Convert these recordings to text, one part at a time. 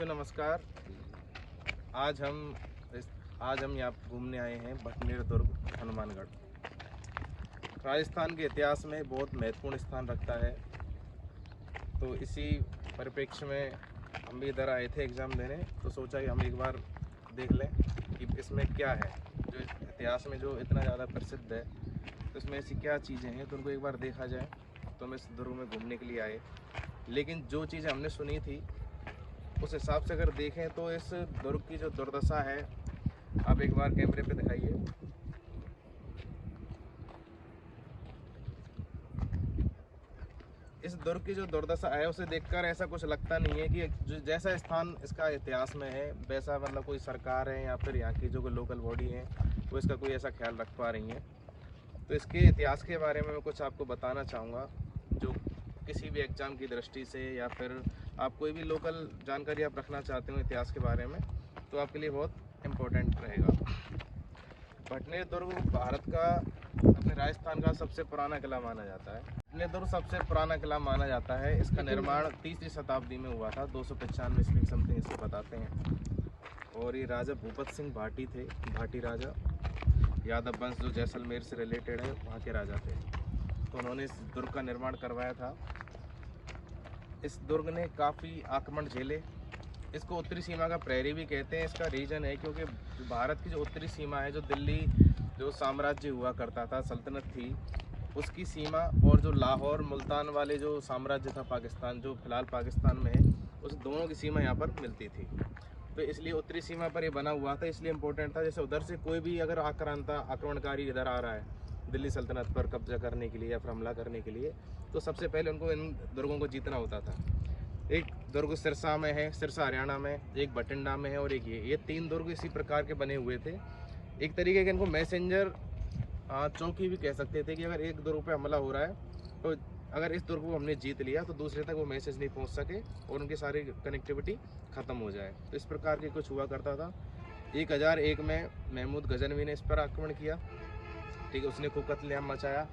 साथियों नमस्कार। आज हम यहाँ घूमने आए हैं भटनेर दुर्ग हनुमानगढ़। राजस्थान के इतिहास में बहुत महत्वपूर्ण स्थान रखता है। तो इसी परिप्रेक्ष्य में हम भी इधर आए थे एग्ज़ाम देने, तो सोचा कि हम एक बार देख लें कि इसमें क्या है जो इतिहास में जो इतना ज़्यादा प्रसिद्ध है, तो इसमें ऐसी क्या चीज़ें हैं तो उनको एक बार देखा जाए। तो हम इस दुर्ग में घूमने के लिए आए, लेकिन जो चीज़ें हमने सुनी थी उस हिसाब से अगर देखें तो इस दुर्ग की जो दुर्दशा है, आप एक बार कैमरे पे दिखाइए। इस दुर्ग की जो दुर्दशा है उसे देखकर ऐसा कुछ लगता नहीं है कि जो जैसा स्थान इसका इतिहास में है वैसा मतलब कोई सरकार है या फिर यहाँ की जो लोकल बॉडी है वो इसका कोई ऐसा ख्याल रख पा रही है। तो इसके इतिहास के बारे में मैं कुछ आपको बताना चाहूँगा, जो किसी भी एग्ज़ाम की दृष्टि से या फिर आप कोई भी लोकल जानकारी आप रखना चाहते हो इतिहास के बारे में तो आपके लिए बहुत इम्पोर्टेंट रहेगा। भटनेर दुर्ग भारत का अपने राजस्थान का सबसे पुराना किला माना जाता है। भटनेर दुर्ग सबसे पुराना किला माना जाता है। इसका निर्माण 3वीं शताब्दी में हुआ था, 295 ईस्वी समथिंग इसको बताते हैं। और ये राजा भूपत सिंह भाटी थे, भाटी राजा, यादव वंश जो जैसलमेर से रिलेटेड है वहाँ के राजा थे। तो उन्होंने इस दुर्ग का निर्माण करवाया था। इस दुर्ग ने काफ़ी आक्रमण झेले। इसको उत्तरी सीमा का प्रहरी भी कहते हैं। इसका रीज़न है क्योंकि भारत की जो उत्तरी सीमा है, जो दिल्ली जो साम्राज्य हुआ करता था, सल्तनत थी, उसकी सीमा और जो लाहौर मुल्तान वाले जो साम्राज्य था पाकिस्तान, जो फिलहाल पाकिस्तान में है, उस दोनों की सीमा यहाँ पर मिलती थी। तो इसलिए उत्तरी सीमा पर ये बना हुआ था, इसलिए इम्पोर्टेंट था। जैसे उधर से कोई भी अगर आक्रमणकारी इधर आ रहा है दिल्ली सल्तनत पर कब्जा करने के लिए या फिर हमला करने के लिए, तो सबसे पहले उनको इन दुर्गों को जीतना होता था। एक दुर्ग सिरसा में है, सिरसा हरियाणा में, एक बठिंडा में है और एक ये 3 दुर्ग इसी प्रकार के बने हुए थे। एक तरीके के इनको मैसेंजर चौकी भी कह सकते थे कि अगर एक दुर्ग पे हमला हो रहा है तो अगर इस दुर्ग को हमने जीत लिया तो दूसरे तक वो मैसेज नहीं पहुंच सके और उनकी सारी कनेक्टिविटी ख़त्म हो जाए। तो इस प्रकार के कुछ हुआ करता था। 1001 में महमूद गजनवी ने इस पर आक्रमण किया, ठीक है, उसने खूब कत्लेआम मचाया।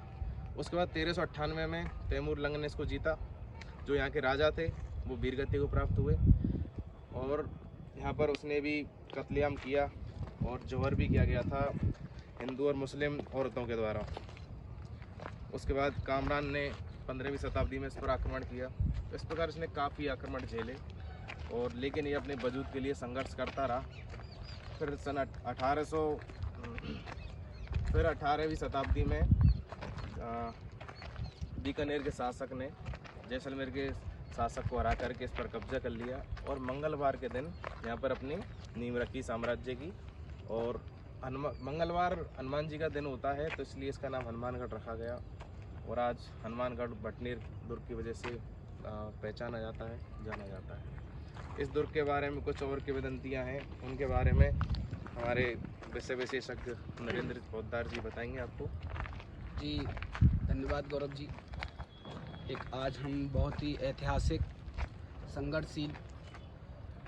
उसके बाद 1398 में तैमूर लंग ने इसको जीता। जो यहाँ के राजा थे वो वीरगति को प्राप्त हुए और यहाँ पर उसने भी कत्लेआम किया और जौहर भी किया गया था हिंदू और मुस्लिम औरतों के द्वारा। उसके बाद कामरान ने 15वीं शताब्दी में इस पर आक्रमण किया। इस प्रकार इसने काफ़ी आक्रमण झेले और लेकिन ये अपने वजूद के लिए संघर्ष करता रहा। फिर सन 18वीं शताब्दी में बीकानेर के शासक ने जैसलमेर के शासक को हरा करके इस पर कब्जा कर लिया और मंगलवार के दिन यहाँ पर अपनी नींव रखी साम्राज्य की। और मंगलवार हनुमान जी का दिन होता है तो इसलिए इसका नाम हनुमानगढ़ रखा गया और आज हनुमानगढ़ भटनेर दुर्ग की वजह से पहचाना जाता है, जाना जाता है। इस दुर्ग के बारे में कुछ और किंवदंतियाँ हैं, उनके बारे में हमारे विषय विशेषज्ञ नरेंद्र पोद्दार जी बताएंगे आपको। जी धन्यवाद गौरव जी। आज हम बहुत ही ऐतिहासिक, संघर्षशील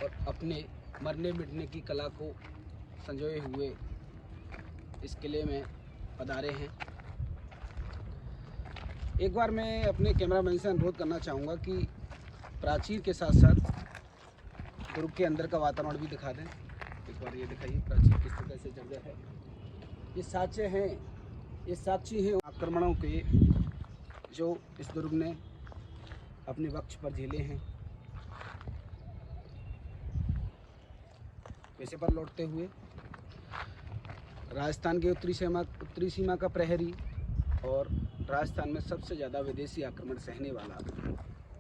और अपने मरने मिटने की कला को संजोए हुए इस किले में पधारे हैं। एक बार मैं अपने कैमरामैन से अनुरोध करना चाहूँगा कि प्राचीर के साथ साथ दुर्ग के अंदर का वातावरण भी दिखा दें। एक बार ये दिखाइए प्राचीर किस तरह से जगह है। ये साक्ष्य हैं, ये साक्षी हैं आक्रमणों के जो इस दुर्ग ने अपने वक्ष पर झेले हैं। पैसे पर लौटते हुए राजस्थान के उत्तरी सीमा का प्रहरी और राजस्थान में सबसे ज़्यादा विदेशी आक्रमण सहने वाला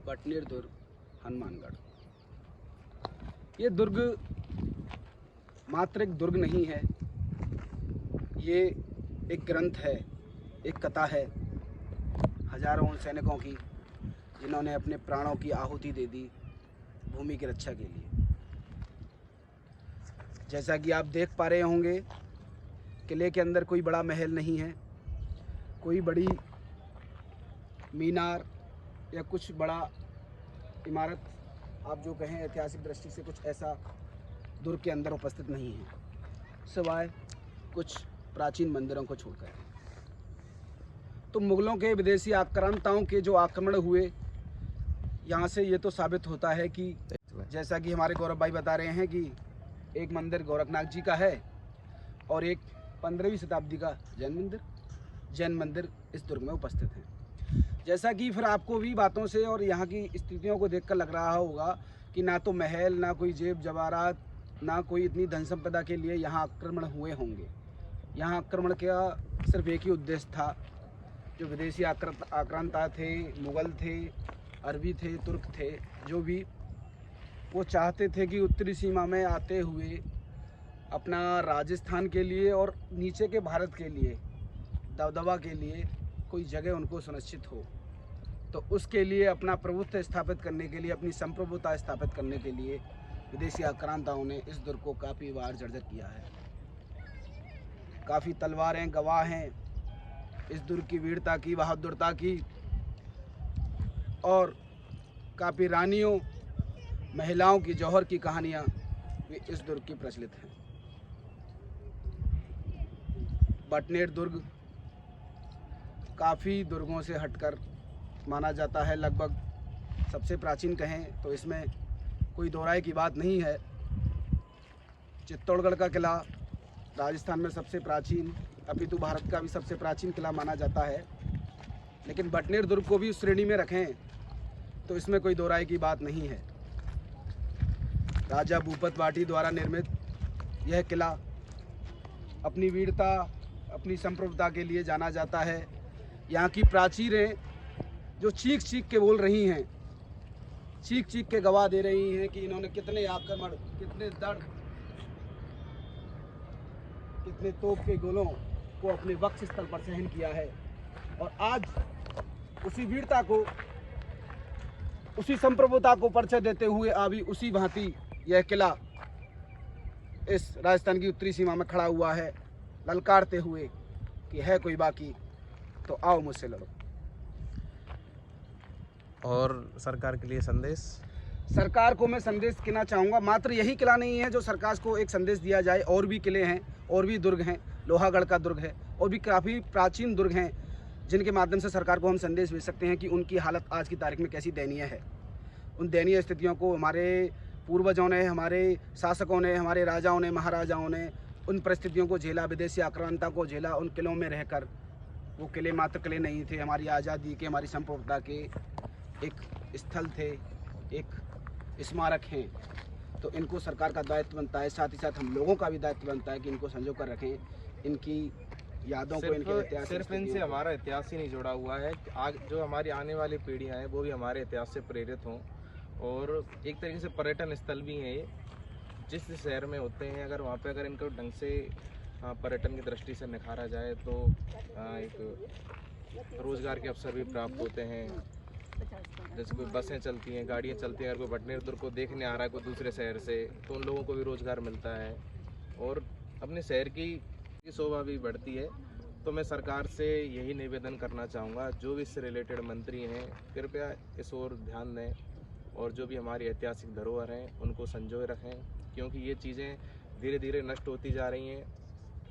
भटनेर दुर्ग हनुमानगढ़। ये दुर्ग मात्र एक दुर्ग नहीं है, ये एक ग्रंथ है, एक कथा है हजारों सैनिकों की जिन्होंने अपने प्राणों की आहुति दे दी भूमि की रक्षा के लिए। जैसा कि आप देख पा रहे होंगे, किले के अंदर कोई बड़ा महल नहीं है, कोई बड़ी मीनार या कुछ बड़ा इमारत आप जो कहें ऐतिहासिक दृष्टि से कुछ ऐसा दुर्ग के अंदर उपस्थित नहीं है, सिवाय कुछ प्राचीन मंदिरों को छोड़कर। तो मुगलों के विदेशी आक्रांताओं के जो आक्रमण हुए, यहाँ से ये तो साबित होता है कि जैसा कि हमारे गौरव भाई बता रहे हैं कि एक मंदिर गोरखनाथ जी का है और एक 15वीं शताब्दी का जैन मंदिर इस दुर्ग में उपस्थित है। जैसा कि फिर आपको भी बातों से और यहाँ की स्थितियों को देखकर लग रहा होगा कि ना तो महल, ना कोई जेब जवाहरात, ना कोई इतनी धन संपदा के लिए यहाँ आक्रमण हुए होंगे। यहाँ आक्रमण का सिर्फ एक ही उद्देश्य था, जो विदेशी आक्रांता थे, मुग़ल थे, अरबी थे, तुर्क थे, जो भी वो चाहते थे कि उत्तरी सीमा में आते हुए अपना राजस्थान के लिए और नीचे के भारत के लिए दबदबा के लिए कोई जगह उनको सुनिश्चित हो। तो उसके लिए अपना प्रभुत्व स्थापित करने के लिए, अपनी संप्रभुता स्थापित करने के लिए विदेशी आक्रांताओं ने इस दुर्ग को काफ़ी बार जर्जर किया है। काफ़ी तलवारें गवाह हैं इस दुर्ग की वीरता की, बहादुरता की, और काफ़ी रानियों, महिलाओं की जौहर की कहानियाँ भी इस दुर्ग की प्रचलित हैं। बटनेर दुर्ग काफ़ी दुर्गों से हटकर माना जाता है, लगभग सबसे प्राचीन कहें तो इसमें कोई दो राय की बात नहीं है। चित्तौड़गढ़ का किला राजस्थान में सबसे प्राचीन, अपितु भारत का भी सबसे प्राचीन किला माना जाता है, लेकिन बटनेर दुर्ग को भी उस श्रेणी में रखें तो इसमें कोई दो राय की बात नहीं है। राजा भूपत वाटी द्वारा निर्मित यह किला अपनी वीरता, अपनी संप्रभुता के लिए जाना जाता है। यहाँ की प्राचीरें जो चीख चीख के बोल रही हैं, चीख चीख के गवाह दे रही हैं कि इन्होंने कितने आक्रमण, कितने दर्द, कितने तोप के गोलों को अपने वक्ष स्थल पर सहन किया है। और आज उसी वीरता को, उसी संप्रभुता को परिचय देते हुए अभी उसी भांति यह किला इस राजस्थान की उत्तरी सीमा में खड़ा हुआ है, ललकारते हुए कि है कोई बाकी तो आओ मुझसे लड़ो। और सरकार के लिए संदेश? सरकार को मैं संदेश देना चाहूँगा, मात्र यही किला नहीं है जो सरकार को एक संदेश दिया जाए, और भी किले हैं, और भी दुर्ग हैं, लोहागढ़ का दुर्ग है, और भी काफ़ी प्राचीन दुर्ग हैं जिनके माध्यम से सरकार को हम संदेश भेज सकते हैं कि उनकी हालत आज की तारीख में कैसी दयनीय है। उन दयनीय स्थितियों को हमारे पूर्वजों ने, हमारे शासकों ने, हमारे राजाओं ने, महाराजाओं ने उन परिस्थितियों को झेला, विदेशी आक्रांता को झेला। उन किलों में रहकर, वो किले मात्र किले नहीं थे, हमारी आज़ादी के, हमारी संप्रभुता के एक स्थल थे, एक स्मारक हैं। तो इनको सरकार का दायित्व बनता है, साथ ही साथ हम लोगों का भी दायित्व बनता है कि इनको संजो कर रखें, इनकी यादों को, इनके इतिहास। सिर्फ इनसे हमारा इतिहास ही नहीं जुड़ा हुआ है, आग जो हमारी आने वाली पीढ़ियाँ हैं वो भी हमारे इतिहास से प्रेरित हों। और एक तरीके से पर्यटन स्थल भी हैं ये, जिस शहर में होते हैं, अगर वहाँ पे अगर इनको ढंग से पर्यटन की दृष्टि से निखारा जाए तो एक रोज़गार के अवसर भी प्राप्त होते हैं। जैसे कोई बसें चलती हैं, गाड़ियाँ चलती हैं, अगर कोई बटनेर दुर्ग को देखने आ रहा है कोई दूसरे शहर से, तो उन लोगों को भी रोज़गार मिलता है और अपने शहर की शोभा भी बढ़ती है। तो मैं सरकार से यही निवेदन करना चाहूँगा, जो भी इससे रिलेटेड मंत्री हैं कृपया इस ओर ध्यान दें और जो भी हमारी ऐतिहासिक धरोहर हैं उनको संजोए रखें, क्योंकि ये चीज़ें धीरे धीरे नष्ट होती जा रही हैं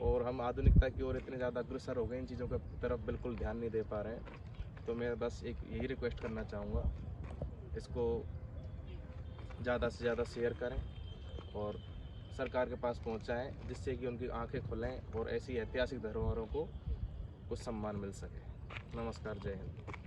और हम आधुनिकता की ओर इतने ज़्यादा अग्रसर हो गए, इन चीज़ों की तरफ बिल्कुल ध्यान नहीं दे पा रहे हैं। तो मैं बस एक यही रिक्वेस्ट करना चाहूँगा, इसको ज़्यादा से ज़्यादा शेयर करें और सरकार के पास पहुँचाएँ, जिससे कि उनकी आंखें खुलें और ऐसी ऐतिहासिक धरोहरों को कुछ सम्मान मिल सके। नमस्कार, जय हिंद।